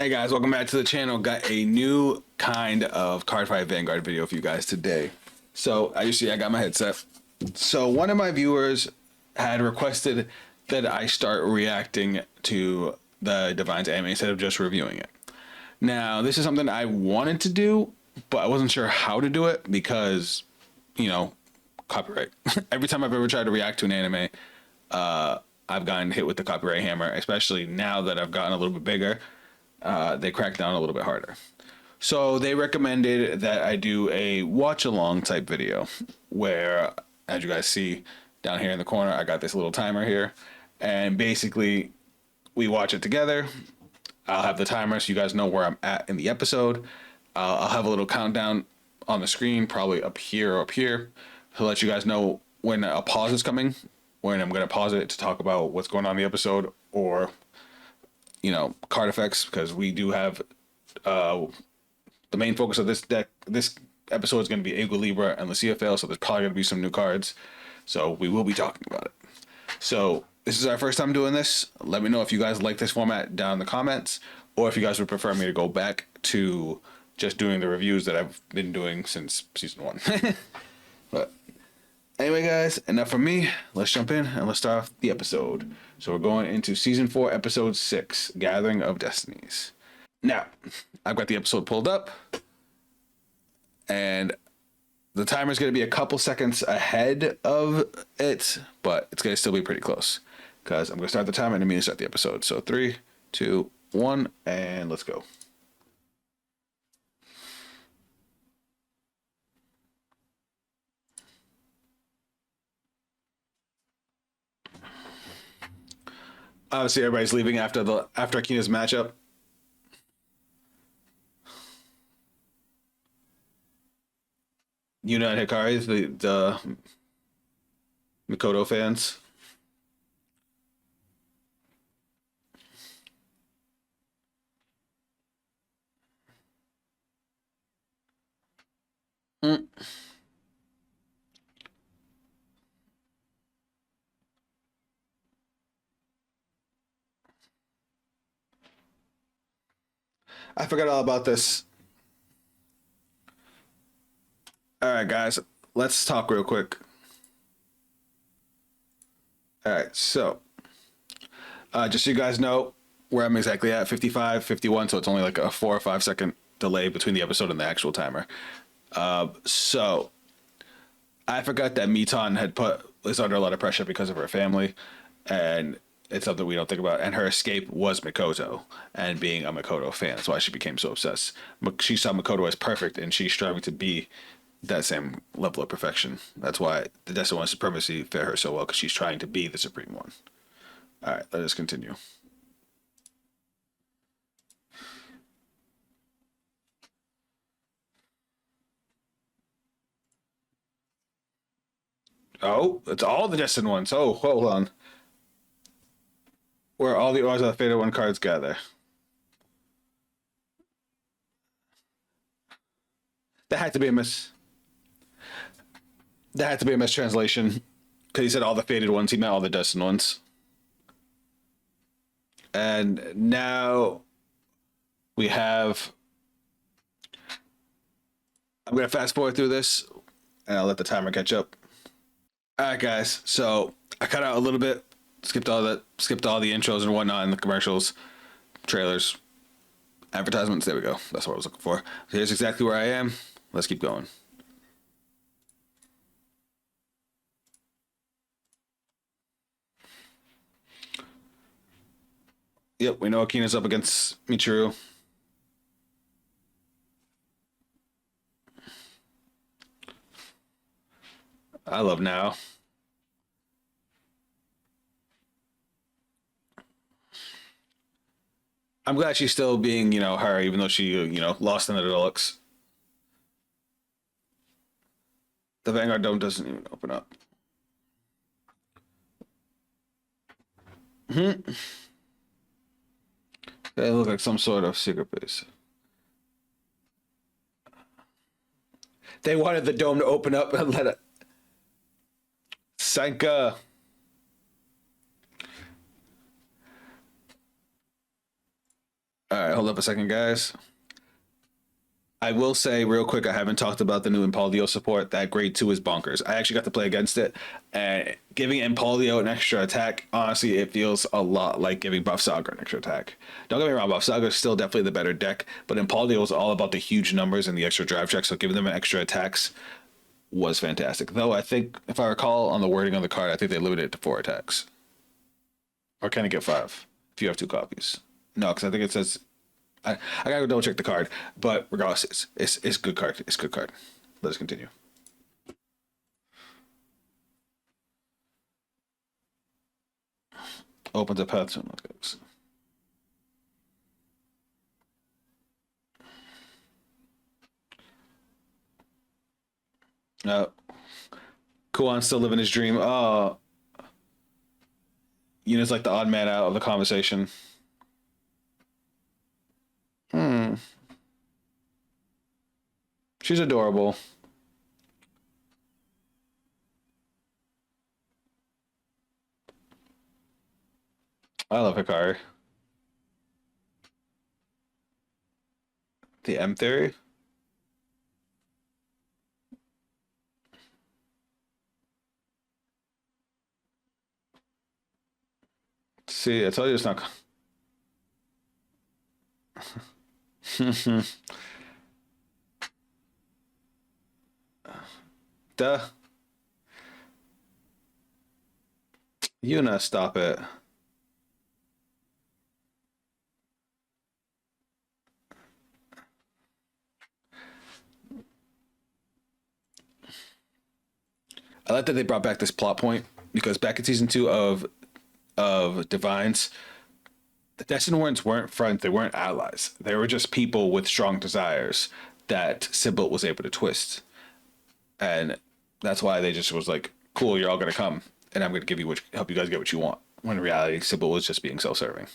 Hey guys, welcome back to the channel. Got a new kind of Cardfight Vanguard video for you guys today. So as you see, I got my headset. So one of my viewers had requested that I start reacting to the Divinez anime instead of just reviewing it. Now, this is something I wanted to do, but I wasn't sure how to do it because, you know, copyright. Every time I've ever tried to react to an anime, I've gotten hit with the copyright hammer, especially now that I've gotten a little bit bigger. They crack down a little bit harder. So they recommended that I do a watch along type video where, as you guys see down here in the corner, I got this little timer here, and basically we watch it together. I'll have the timer so you guys know where I'm at in the episode. I'll have a little countdown on the screen, probably up here or up here, to let you guys know when a pause is coming, when I'm going to pause it to talk about what's going on in the episode, or card effects, because we do have the main focus of this episode is going to be Ego Libra and Lucia Fail, so there's probably going to be some new cards, so we will be talking about it. So this is our first time doing this. Let me know if you guys like this format down in the comments, or if you guys would prefer me to go back to just doing the reviews that I've been doing since season 1. But anyway, guys, enough from me. Let's jump in and let's start off the episode. So we're going into season 4, episode 6, Gathering of Destinies. Now, I've got the episode pulled up, and the timer is going to be a couple seconds ahead of it, but it's going to still be pretty close because I'm going to start the timer and I'm going to start the episode. So 3, 2, 1, and let's go. Obviously, everybody's leaving after Akina's matchup. Yuna and Hikari, the Mikoto fans. I forgot all about this. All right, guys, let's talk real quick. All right, so just so you guys know where I'm exactly at, 55, 51, so it's only like a 4 or 5 second delay between the episode and the actual timer. So I forgot that Miton is under a lot of pressure because of her family, and it's something we don't think about. And her escape was Mikoto, and being a Mikoto fan, that's why she became so obsessed. She saw Mikoto as perfect, and she's striving to be that same level of perfection. That's why the Destined One supremacy fare her so well, because she's trying to be the supreme one. All right, let us continue. Oh, it's all the Destined Ones. Oh, hold on. Where all the Ors of the Fated One cards gather. That had to be a mistranslation, because he said all the Fated Ones. He meant all the Destined Ones. And now we have. I'm gonna fast forward through this, and I'll let the timer catch up. All right, guys. So I cut out a little bit, skipped all the intros and whatnot, and the commercials, trailers, advertisements. There we go. That's what I was looking for. So here's exactly where I am. Let's keep going. Yep, we know Akina's up against Michiru. I love now. I'm glad she's still being, her, even though she, lost in the deluxe. The Vanguard Dome doesn't even open up. They look like some sort of secret base. They wanted the dome to open up and let it. Sanka. All right, hold up a second, guys. I will say real quick, I haven't talked about the new Impaldio support. That grade 2 is bonkers. I actually got to play against it, and giving Impaldio an extra attack, honestly, it feels a lot like giving Buff Saga an extra attack. Don't get me wrong, Buff Saga is still definitely the better deck, but Impaldio is all about the huge numbers and the extra drive check, so giving them extra attacks was fantastic. Though I think, if I recall on the wording on the card, I think they limited it to 4 attacks. Or can it get 5 if you have 2 copies? No, because I think it says I gotta go double check the card, but regardless, it's good card. It's good card. Let us continue. Opens a path to okay. No, Kuan's still living his dream. Oh, Yuna's like the odd man out of the conversation. Hmm, she's adorable. I love Hikari. The M theory. See, I told you it's not. Duh, Yuna, stop it. I like that they brought back this plot point because back in season 2 of Divines, the Destined Ones weren't friends, they weren't allies. They were just people with strong desires that Sybil was able to twist. And that's why they just was like, cool, you're all gonna come, and I'm gonna give you what help you guys get what you want. When in reality, Sybil was just being self-serving.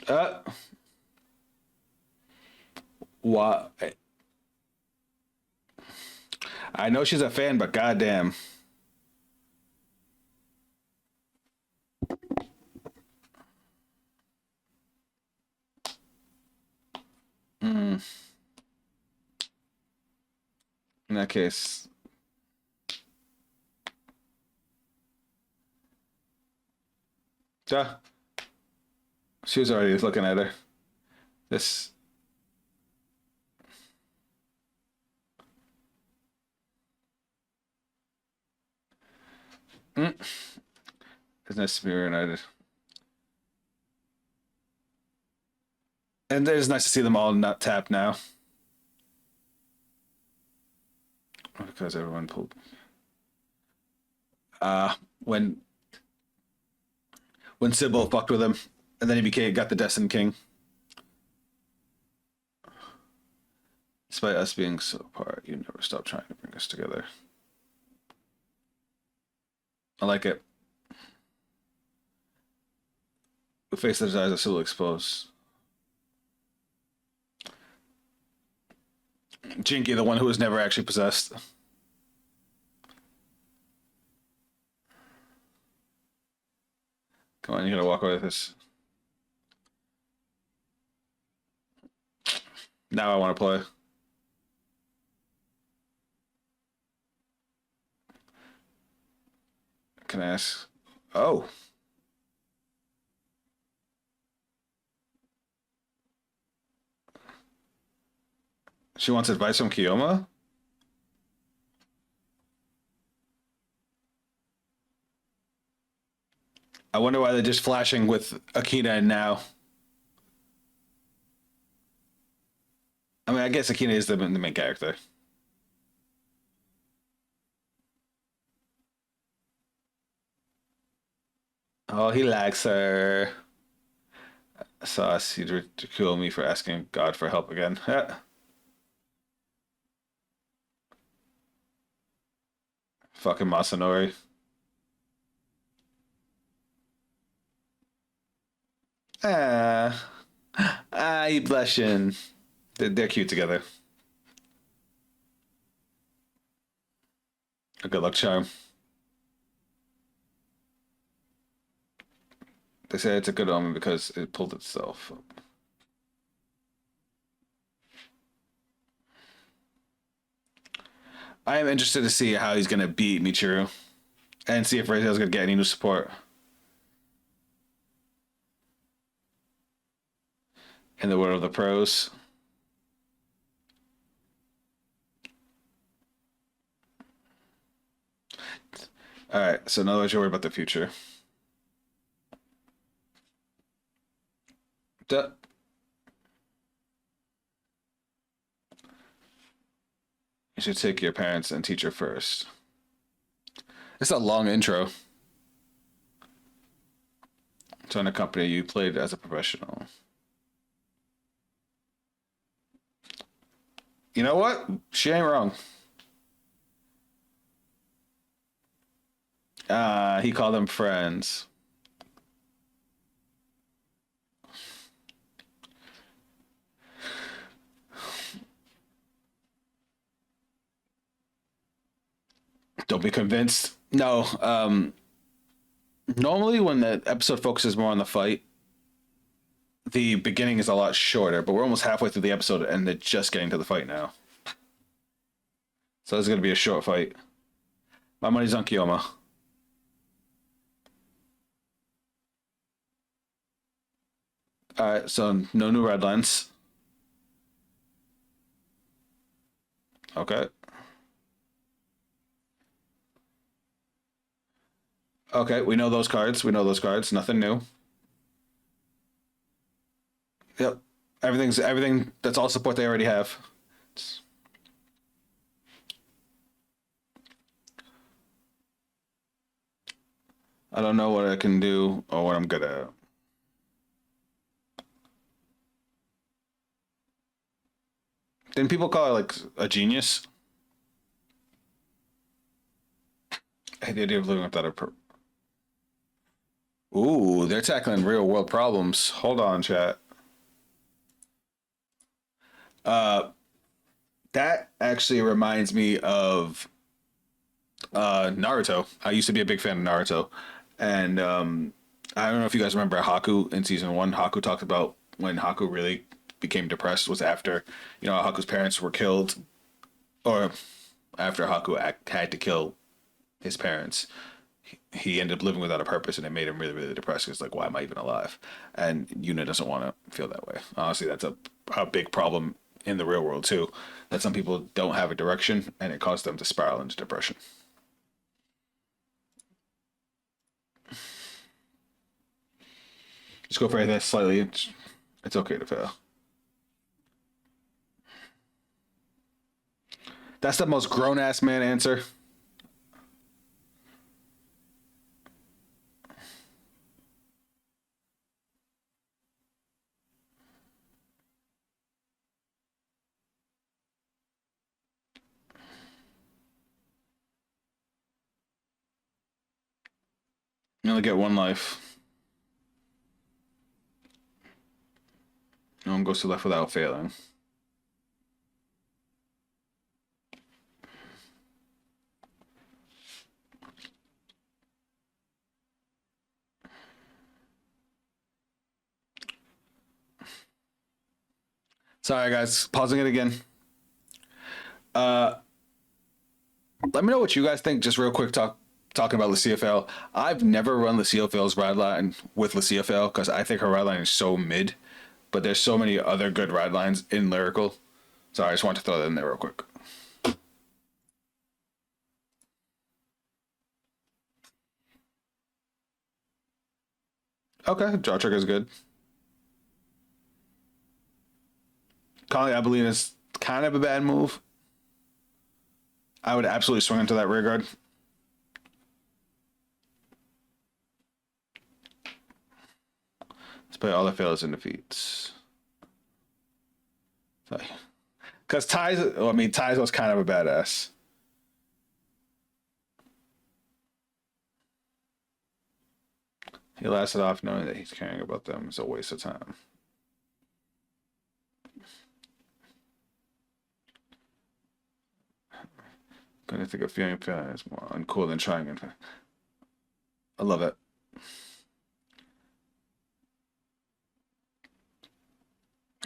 Uh, why? I know she's a fan, but goddamn, mm, in that case, uh, she was already looking at her. This, it's nice to be reunited, and it's nice to see them all not tapped now because everyone pulled. When Sybil fucked with him, and then he became got the Destined King. Despite us being so apart, you never stop trying to bring us together. I like it. The face of his eyes are still exposed. Jinky, the one who was never actually possessed. Come on, you gotta walk away with this. Now I want to play. Can I ask? Oh, she wants advice from Kiyoma? I wonder why they're just flashing with Akina and now. I mean, I guess Akina is the main character. Oh, he likes her. Sauce, he'd ridicule me for asking God for help again. Fucking Masanori. Ah. Ah, you blushing. They're cute together. A good luck charm. They say it's a good omen because it pulled itself up. I am interested to see how he's gonna beat Michiru and see if Razel's gonna get any new support in the world of the pros. All right, so now that you're worried about the future. Duh. You should take your parents and teacher first. It's a long intro. Join a company you played as a professional. You know what? She ain't wrong. He called them friends. Don't be convinced. No. Normally, when the episode focuses more on the fight, the beginning is a lot shorter, but we're almost halfway through the episode and they're just getting to the fight now. So it's going to be a short fight. My money's on Kiyoma. All right, so no new red lines. Okay. Okay, we know those cards. We know those cards. Nothing new. Yep. Everything. That's all support they already have. I don't know what I can do or what I'm good at. Didn't people call it like a genius? The idea of living without a Ooh, they're tackling real world problems. Hold on, chat. Uh, that actually reminds me of Naruto. I used to be a big fan of Naruto, and I don't know if you guys remember Haku in season one. Haku talked about when Haku really became depressed was after Haku's parents were killed, or after had to kill his parents. He ended up living without a purpose, and it made him really, really depressed. It's like, why am I even alive? And Yuna doesn't want to feel that way. Honestly, that's a big problem in the real world too. That some people don't have a direction, and it causes them to spiral into depression. Just go for anything slightly. It's okay to fail. That's the most grown ass man answer. You only get one life. No one goes to left without failing. Sorry, guys. Pausing it again. Uh, Let me know what you guys think. Just real quick, talking about the CFL. I've never run the CFL's ride line with the CFL because I think her ride line is so mid. But there's so many other good ride lines in Lyrical. So I just want to throw that in there real quick. Okay, draw trigger is good. Calling Abilene is kind of a bad move. I would absolutely swing into that rear guard. Let's play all the fails and defeats. Because Ties was kind of a badass. He lasted off knowing that he's caring about them is a waste of time. I think a feeling is more uncool than trying. I love it.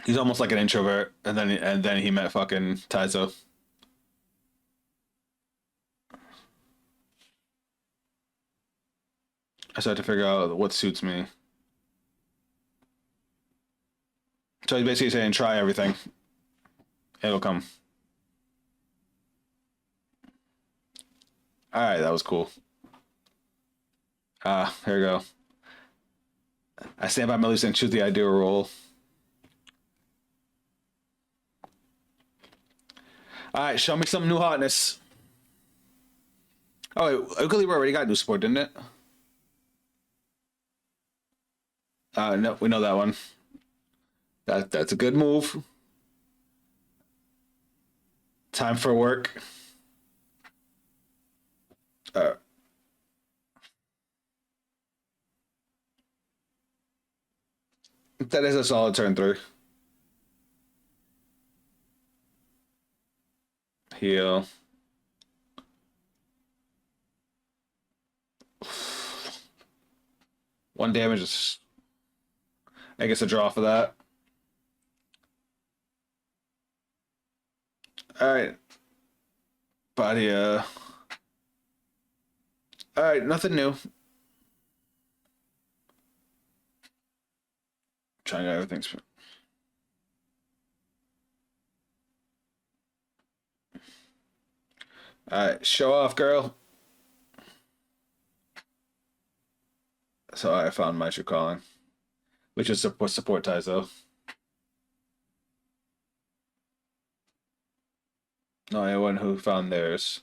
He's almost like an introvert, and then he met fucking Taizo. I started to figure out what suits me. So he's basically saying, try everything. It'll come. All right, that was cool. Here we go. I stand by my loose and choose the ideal role. All right, show me some new hotness. Oh, wait, Ukulele already got new support, didn't it? No, we know that one. That's a good move. Time for work. Uh, that is a solid turn three. Heal. One damage is, I guess, a draw for that. All right, body. All right, nothing new. Trying to everything's. All right, show off, girl. So I found my true calling, which is support ties though. No, anyone who found theirs.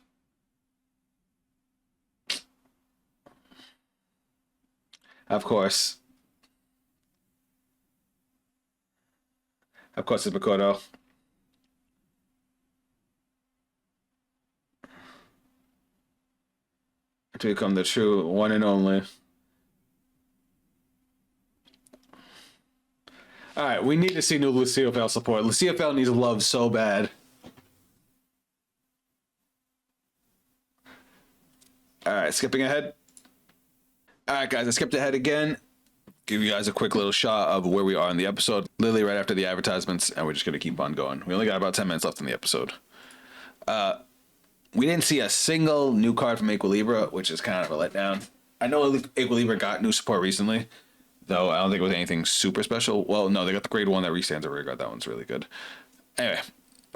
Of course. Of course, it's Makoto. To become the true one and only. All right, we need to see new Lucio Fell support. Lucio Fell needs love so bad. All right, skipping ahead. All right, guys, I skipped ahead again. Give you guys a quick little shot of where we are in the episode. Literally right after the advertisements, and we're just gonna keep on going. We only got about 10 minutes left in the episode. We didn't see a single new card from Equilibra, which is kind of a letdown. I know Equilibra got new support recently, though I don't think it was anything super special. Well, no, they got the grade one that restands a rear guard. That one's really good. Anyway,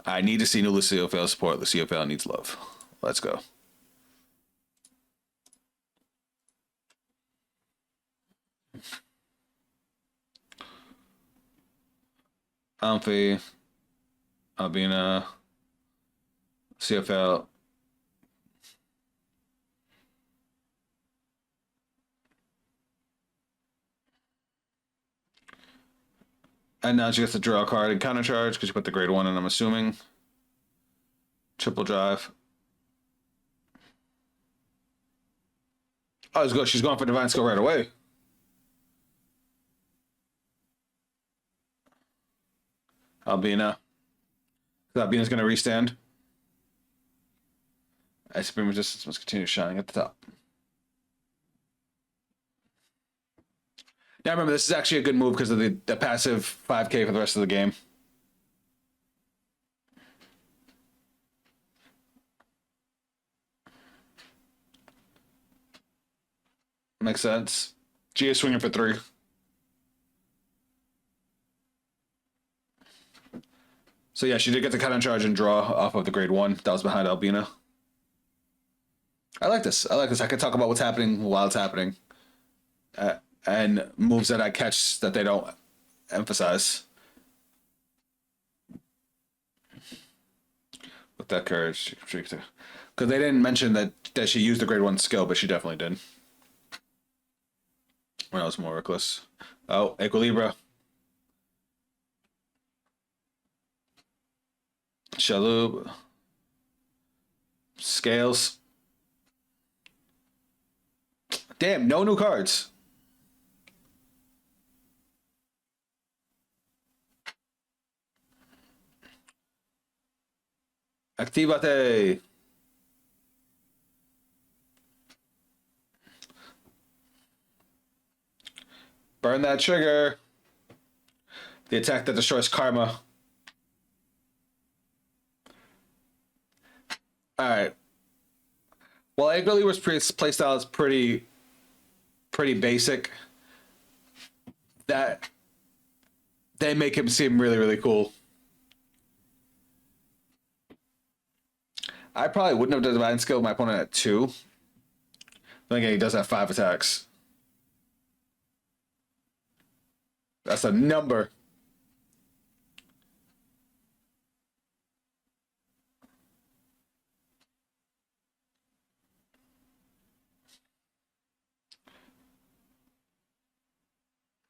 I need to see new Lucio Fail support. Lucio Fail needs love. Let's go. Amphi, Albina, CFL. And now she gets to draw a card and counter charge because you put the grade one in, I'm assuming. Triple drive. Oh, it's good. She's going for Divine Skill right away. Albina. Albina's going to restand. Supreme Resistance must continue shining at the top. Now remember, this is actually a good move because of the passive 5k for the rest of the game. Makes sense. She is swinging for 3. So yeah, she did get the cut on charge and draw off of the grade 1. That was behind Albina. I like this. I like this. I can talk about what's happening while it's happening. And moves that I catch that they don't emphasize. With that courage. Because they didn't mention that she used the grade 1 skill, but she definitely did. When I was more reckless. Oh, Equilibra. Shalub. Scales. Damn, no new cards. Activate. Burn that trigger. The attack that destroys karma. All right. Well, Edgar Lever's playstyle is pretty basic. That they make him seem really cool. I probably wouldn't have done Divine Skill with my opponent at 2. Then again, he does have 5 attacks. That's a number.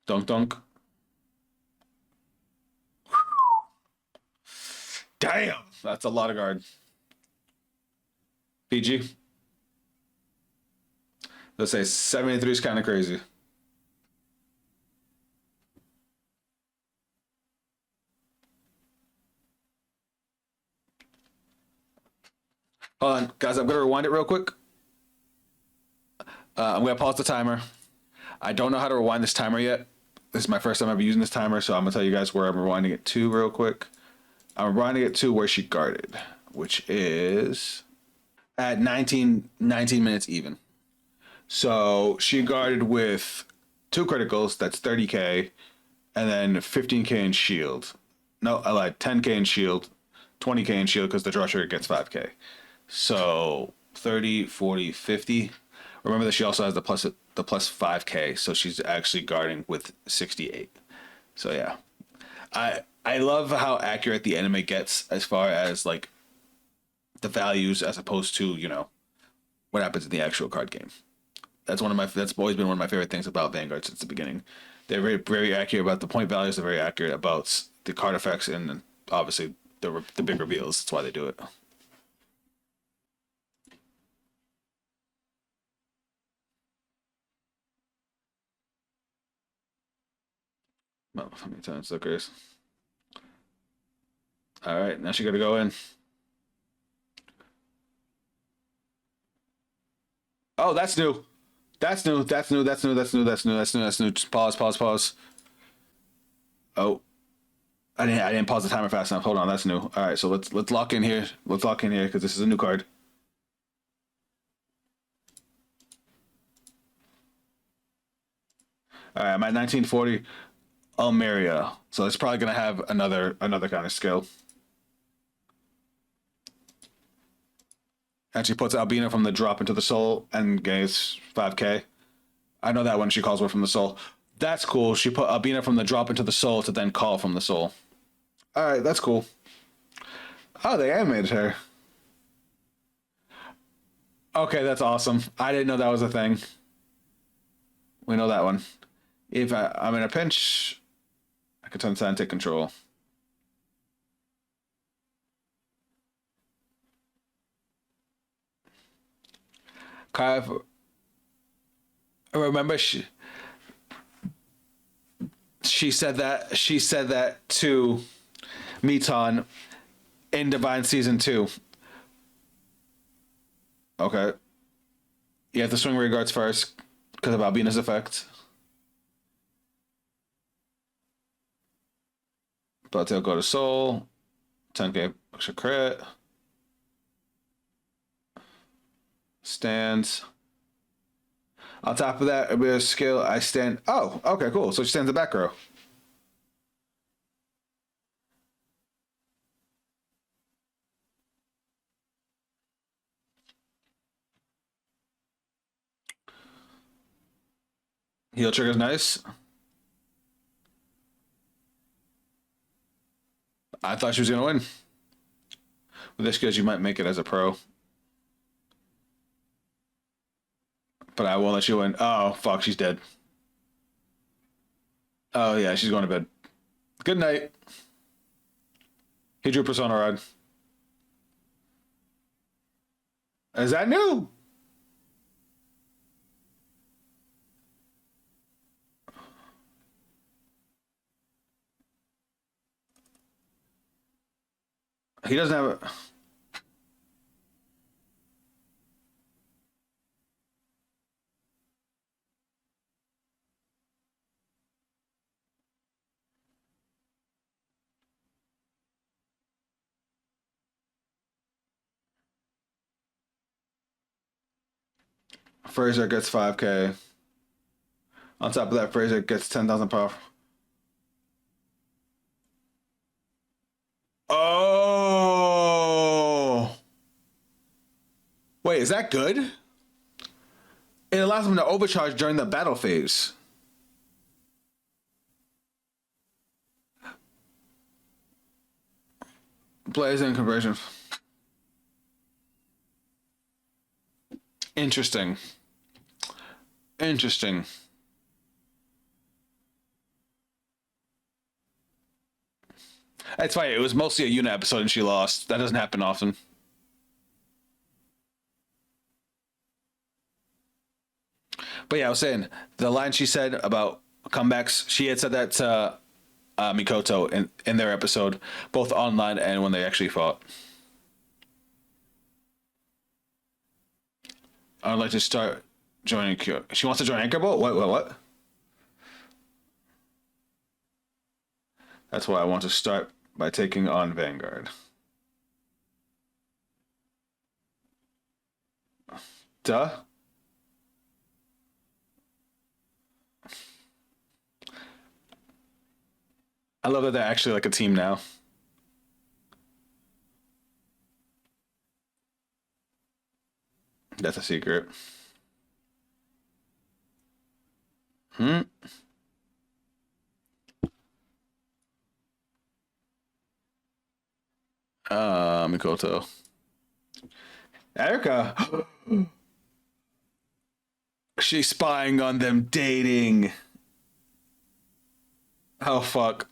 Dunk dunk. Damn, that's a lot of guard. PG. Let's say 73 is kind of crazy. Hold on, guys. I'm gonna rewind it real quick. I'm gonna pause the timer. I don't know how to rewind this timer yet. This is my first time ever using this timer, so I'm gonna tell you guys where I'm rewinding it to real quick. I'm rewinding it to where she guarded, which is at 19 minutes even. So she guarded with 2 criticals, that's 30k, and then 15k in shield. No, I lied, 10k in shield, 20k in shield because the draw trigger gets 5k. So 30, 40, 50. Remember that she also has the plus 5k, so she's actually guarding with 68. So yeah. I love how accurate the anime gets as far as like the values as opposed to, you know, what happens in the actual card game. That's always been one of my favorite things about Vanguard since the beginning. They're very accurate about the point values. They're very accurate about the card effects, and obviously the big reveals. That's why they do it. Oh, how many times lookers? All right, now she got to go in. Oh, that's new. That's new. That's new. That's new. That's new. That's new. That's new. That's new. Just pause. Pause. Pause. Oh, I didn't pause the timer fast enough. Hold on. That's new. All right. So let's lock in here. Let's lock in here because this is a new card. All right. I'm at 1940. Almeria. So it's probably gonna have another kind of skill. And she puts Albina from the drop into the soul and gains 5k. I know that one. She calls her from the soul. That's cool. She put Albina from the drop into the soul to then call from the soul. All right, that's cool. Oh, they animated her. Okay, that's awesome. I didn't know that was a thing. We know that one. If I'm in a pinch, I can turn aside and take control. Kind of remember she said that to Miton in Divine Season 2. Okay. You have to swing regards first because of Albina's effect. But they'll go to Soul. 10k extra crit. Stands. On top of that, a bit of skill. I stand. Oh, okay, cool. So she stands the back row. Heal trigger's nice. I thought she was gonna win. With this skills, you might make it as a pro. But I won't let you win. Oh, fuck, she's dead. Oh, yeah, she's going to bed. Good night. He drew Persona Rod. Is that new? He doesn't have a... Fraser gets 5K. On top of that, Fraser gets 10,000 power. Oh! Wait, is that good? It allows him to overcharge during the battle phase. Players in conversion. Interesting. Interesting. That's funny. It was mostly a unit episode and she lost. That doesn't happen often. But yeah, I was saying the line she said about comebacks, she had said that to Mikoto in their episode, both online and when they actually fought. I'd like to start joining Q. She wants to join Anchor Boat? What? That's why I want to start by taking on Vanguard. Duh. I love that they're actually like a team now. That's a secret. Hmm. Mikoto. Erica. She's spying on them dating. Oh fuck.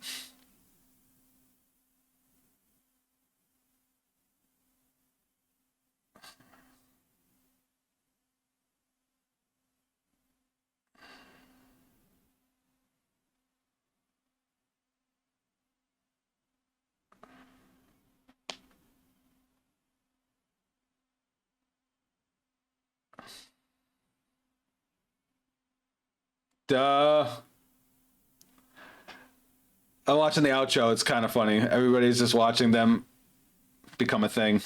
Duh. I'm watching the outro. It's kind of funny. Everybody's just watching them become a thing.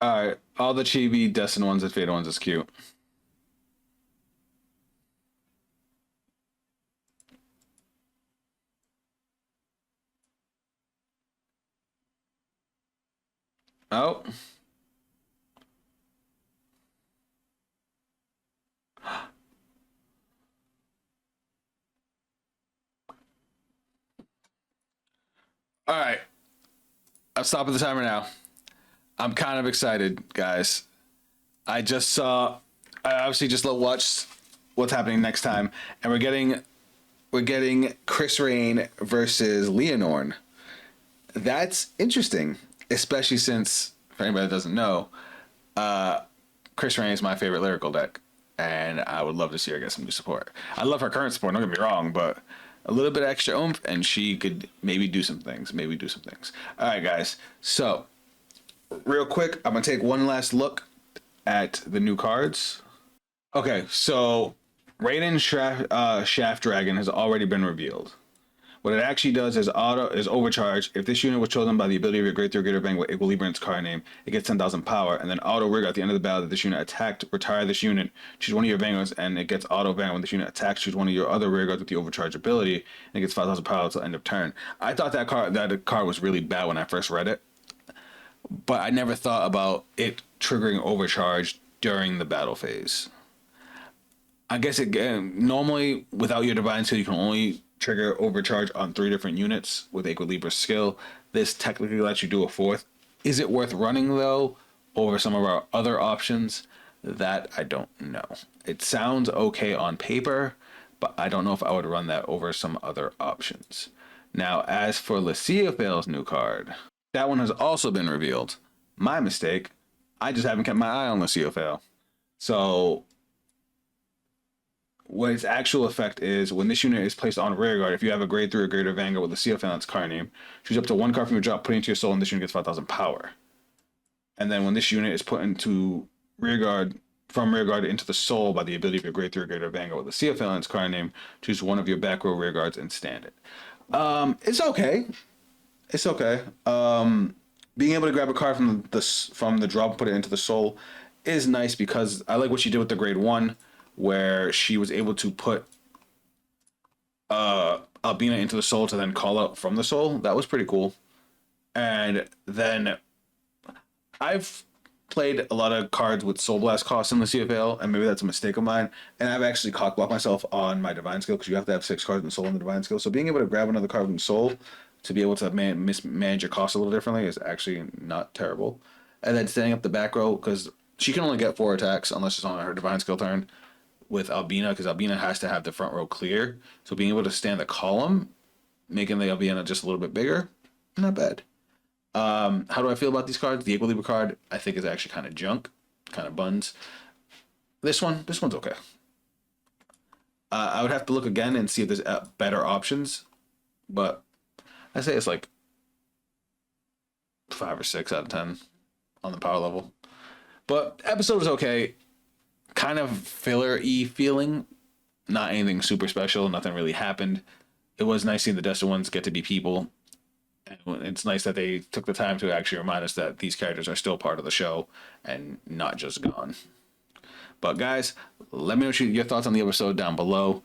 All right. All the chibi Destined Ones and Fatal Ones is cute. Oh. All right. I'm stopping the timer now. I'm kind of excited, guys. I just saw. I obviously just watched what's happening next time, and we're getting Chris Rain versus Leonorn. That's interesting, especially since for anybody that doesn't know, Chris Rain is my favorite lyrical deck, and I would love to see her get some new support. I love her current support. Don't get me wrong, but a little bit extra oomph, and she could maybe do some things. Maybe do some things. All right, guys. So real quick, I'm gonna take one last look at the new cards. Okay, so Raiden Shaft Dragon has already been revealed. What it actually does is auto is overcharge. If this unit was chosen by the ability of your great or greater Vanguard equilibrium in its card name, it gets 10,000 power, and then auto rig at the end of the battle that this unit attacked, retire this unit, choose one of your Vanguards, and it gets auto Vanguard when this unit attacks, choose one of your other rear guards with the overcharge ability, and it gets 5,000 power until end of turn. I thought that card was really bad when I first read it, but I never thought about it triggering overcharge during the battle phase. I guess it normally without your divine seal you can only trigger overcharge on 3 different units with Equilibrium skill. This technically lets you do a 4th. Is it worth running though over some of our other options? That I don't know. It sounds okay on paper, but I don't know if I would run that over some other options. Now, as for Luciophail's new card, that one has also been revealed. My mistake. I just haven't kept my eye on Luciophail. So, what its actual effect is, when this unit is placed on rearguard, if you have a grade 3 or greater Vanguard with Luciophail in its card name, choose up to 1 card from your drop, put it into your soul, and this unit gets 5,000 power. And then when this unit is put into rearguard, from rearguard into the soul by the ability of your grade 3 or greater Vanguard with Luciophail in its card name, choose one of your back row rearguards and stand it. It's okay. It's okay. Being able to grab a card from the drop and put it into the soul is nice, because I like what she did with the grade 1, where she was able to put Albina into the soul to then call out from the soul. That was pretty cool. And then I've played a lot of cards with Soul Blast costs in the CFL, and maybe that's a mistake of mine. And I've actually cockblocked myself on my Divine Skill, because you have to have 6 cards in Soul in the Divine Skill. So being able to grab another card from Soul to be able to manage your costs a little differently is actually not terrible. And then standing up the back row, because she can only get 4 attacks unless it's on her Divine Skill turn with Albina, because Albina has to have the front row clear. So being able to stand the column, making the Albina just a little bit bigger, not bad. How do I feel about these cards? The Equilibrium card, I think, is actually kind of junk, kind of buns. This one's okay. I would have to look again and see if there's better options, but I say it's like 5 or 6 out of 10 on the power level. But episode was okay. Kind of filler-y feeling. Not anything super special. Nothing really happened. It was nice seeing the Destined Ones get to be people. And it's nice that they took the time to actually remind us that these characters are still part of the show and not just gone. But guys, let me know your thoughts on the episode down below.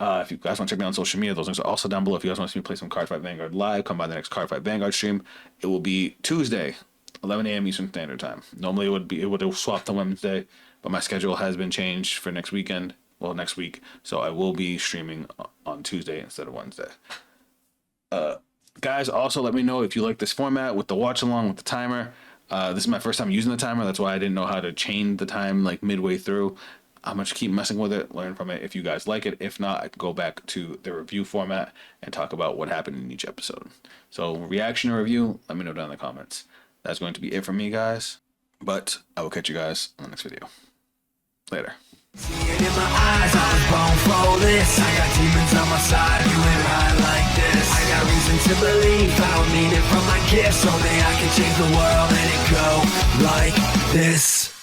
If you guys want to check me out on social media, those links are also down below. If you guys want to see me play some Cardfight Vanguard live, come by the next Cardfight Vanguard stream. It will be Tuesday, 11 a.m. Eastern Standard Time. Normally it would have swapped to Wednesday, but my schedule has been changed for next week. So I will be streaming on Tuesday instead of Wednesday. Guys, also let me know if you like this format with the watch along with the timer. This is my first time using the timer. That's why I didn't know how to change the time like midway through. I'm going to keep messing with it, learn from it if you guys like it. If not, I can go back to the review format and talk about what happened in each episode. So reaction or review, let me know down in the comments. That's going to be it from me, guys. But I will catch you guys on the next video. Later. Seeing in my eyes, I was born for this. I got demons on my side, you ain't right like this. I got reason to believe, I don't need it from my gifts. Only I can change the world and it go like this.